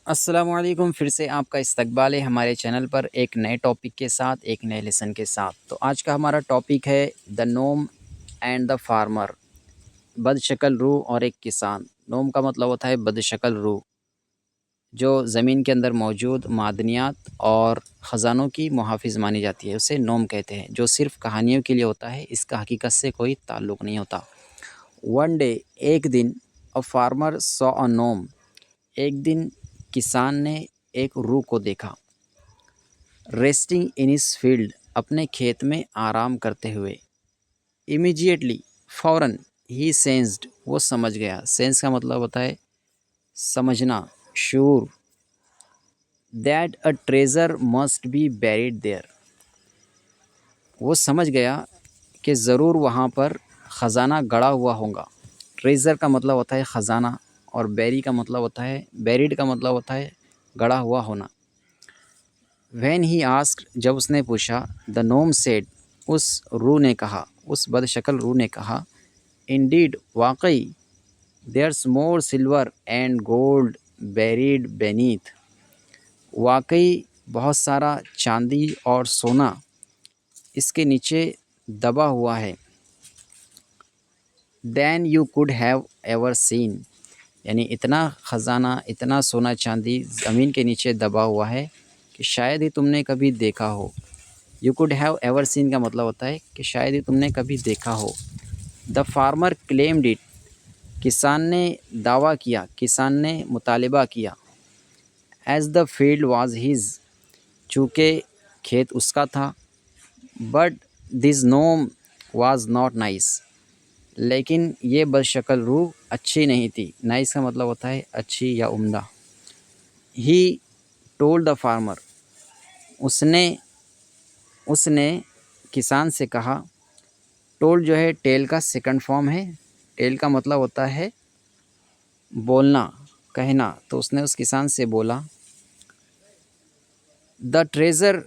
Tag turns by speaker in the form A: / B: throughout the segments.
A: अस्सलामुअलैकुम, फिर से आपका इस्तकबाल है हमारे चैनल पर एक नए टॉपिक के साथ, एक नए लेसन के साथ। तो आज का हमारा टॉपिक है the gnome and the farmer, बदशक्ल रूह और एक किसान। नोम का मतलब होता है बदशक्ल रूह, जो ज़मीन के अंदर मौजूद मादनियात और ख़ज़ानों की मुहाफ़िज़ मानी जाती है, उसे नोम कहते हैं, जो सिर्फ़ कहानियों के लिए होता है, इसका हकीकत से कोई ताल्लुक़ नहीं होता। वन डे, एक दिन, अ फार्मर सॉ अ नोम, एक दिन किसान ने एक रूह को देखा। रेस्टिंग इन हिज फील्ड, अपने खेत में आराम करते हुए। इमीजिएटली, फ़ौरन, ही सेंस्ड, वो समझ गया। सेंस का मतलब होता है समझना, sure, that a treasure must be buried there, वो समझ गया कि ज़रूर वहाँ पर ख़जाना गड़ा हुआ होगा। ट्रेजर का मतलब होता है ख़जाना, और बैरी का मतलब होता है, बैरिड का मतलब होता है गड़ा हुआ होना। When he asked, जब उसने पूछा, द नोम सेड, उस रूह ने कहा, उस बदशक्ल रूह ने कहा, इंडीड, वाकई, there's more silver and gold buried beneath, वाकई बहुत सारा चांदी और सोना इसके नीचे दबा हुआ है। Then you could have ever seen, यानी इतना ख़जाना, इतना सोना चांदी ज़मीन के नीचे दबा हुआ है कि शायद ही तुमने कभी देखा हो। You could have ever scene का मतलब होता है कि शायद ही तुमने कभी देखा हो। द फार्मर क्लेम्ड इट, किसान ने दावा किया, किसान ने मुतालिबा किया। As the field was his, चूँकि खेत उसका था। But this gnome was not nice, लेकिन ये बदशक्ल रूह अच्छी नहीं थी। नाइस का मतलब होता है अच्छी या उम्दा। ही टोल्ड द फार्मर, उसने उसने किसान से कहा। टोल्ड जो है टेल का सेकंड फॉर्म है। टेल का मतलब होता है बोलना, कहना। तो उसने उस किसान से बोला, the treasure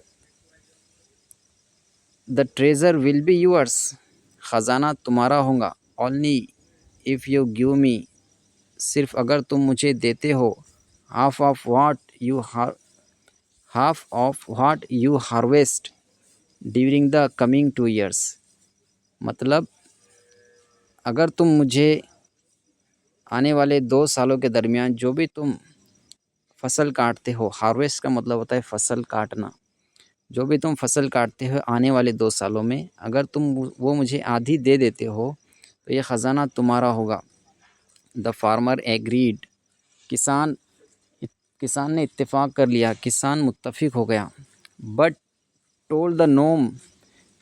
A: the treasure will be yours, ख़जाना तुम्हारा होगा। Only if you give me, सिर्फ अगर तुम मुझे देते हो, half of what you harvest during the coming 2 years, मतलब अगर तुम मुझे आने वाले 2 सालों के दरमियान जो भी तुम फसल काटते हो, हार्वेस्ट का मतलब होता है फसल काटना, जो भी तुम फसल काटते हो आने वाले 2 सालों में, अगर तुम वो मुझे आधी दे देते हो तो ये ख़जाना तुम्हारा होगा। द फार्मर एग्रीड, किसान किसान ने इत्तेफाक कर लिया, किसान मुत्तफिक हो गया। बट टोल्ड द नोम,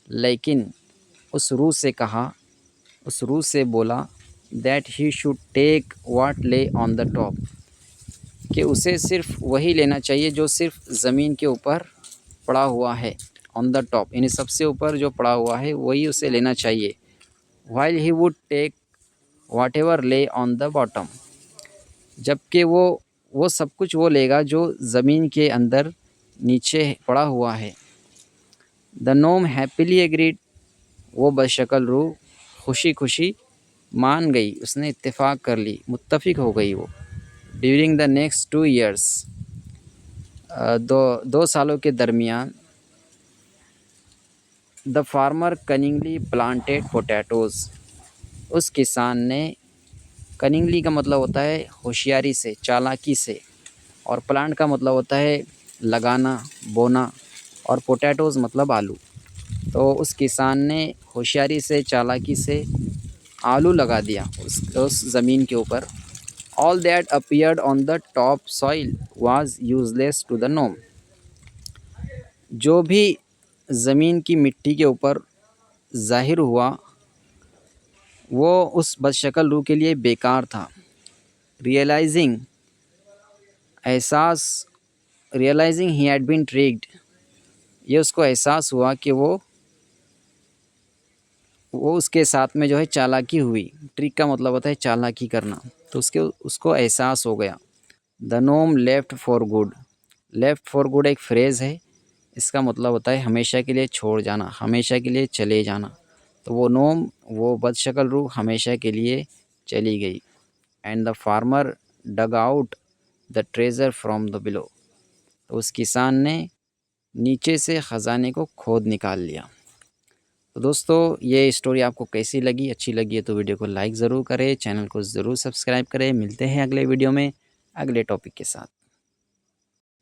A: लेकिन उस रूह से कहा, उस रूह से बोला, that he should take what lay on the top, कि उसे सिर्फ वही लेना चाहिए जो सिर्फ ज़मीन के ऊपर पड़ा हुआ है। ऑन द टॉप यानी सबसे ऊपर जो पड़ा हुआ है वही उसे लेना चाहिए। While he would take whatever lay on the bottom, जबकि वो सब कुछ वो लेगा जो ज़मीन के अंदर नीचे पड़ा हुआ है। द नोम हैप्पीली एग्रीड, वो बदशक्ल रूह खुशी खुशी मान गई, उसने इत्तेफाक कर ली, मुत्तफिक हो गई वो। ड्यूरिंग द नेक्स्ट 2 years, 2 सालों के दरमियान। The farmer cunningly planted potatoes, उस किसान ने, कनिंगली का मतलब होता है होशियारी से, चालाकी से, और प्लांट का मतलब होता है लगाना, बोना, और पोटैटोज़ मतलब आलू। तो उस किसान ने होशियारी से, चालाकी से आलू लगा दिया उस ज़मीन के ऊपर। All that appeared on the top soil was useless to the gnome, जो भी ज़मीन की मिट्टी के ऊपर ज़ाहिर हुआ वो उस बदशक्ल रूह के लिए बेकार था। रियलाइजिंग, एहसास, realising he had been tricked, ये उसको एहसास हुआ कि वो उसके साथ में जो है चालाकी हुई। ट्रिक का मतलब होता है चालाकी करना, तो उसको एहसास हो गया। The gnome left for good, left for good एक फ्रेज़ है, इसका मतलब होता है हमेशा के लिए छोड़ जाना, हमेशा के लिए चले जाना। तो वो नोम, वो बदशक्ल रूह हमेशा के लिए चली गई। And the farmer dug out the treasure from the below. तो उस किसान ने नीचे से ख़जाने को खोद निकाल लिया। तो दोस्तों ये स्टोरी आपको कैसी लगी? अच्छी लगी है तो वीडियो को लाइक ज़रूर करें, चैनल को ज़रूर सब्सक्राइब करें। मिलते हैं अगले वीडियो में अगले टॉपिक के साथ।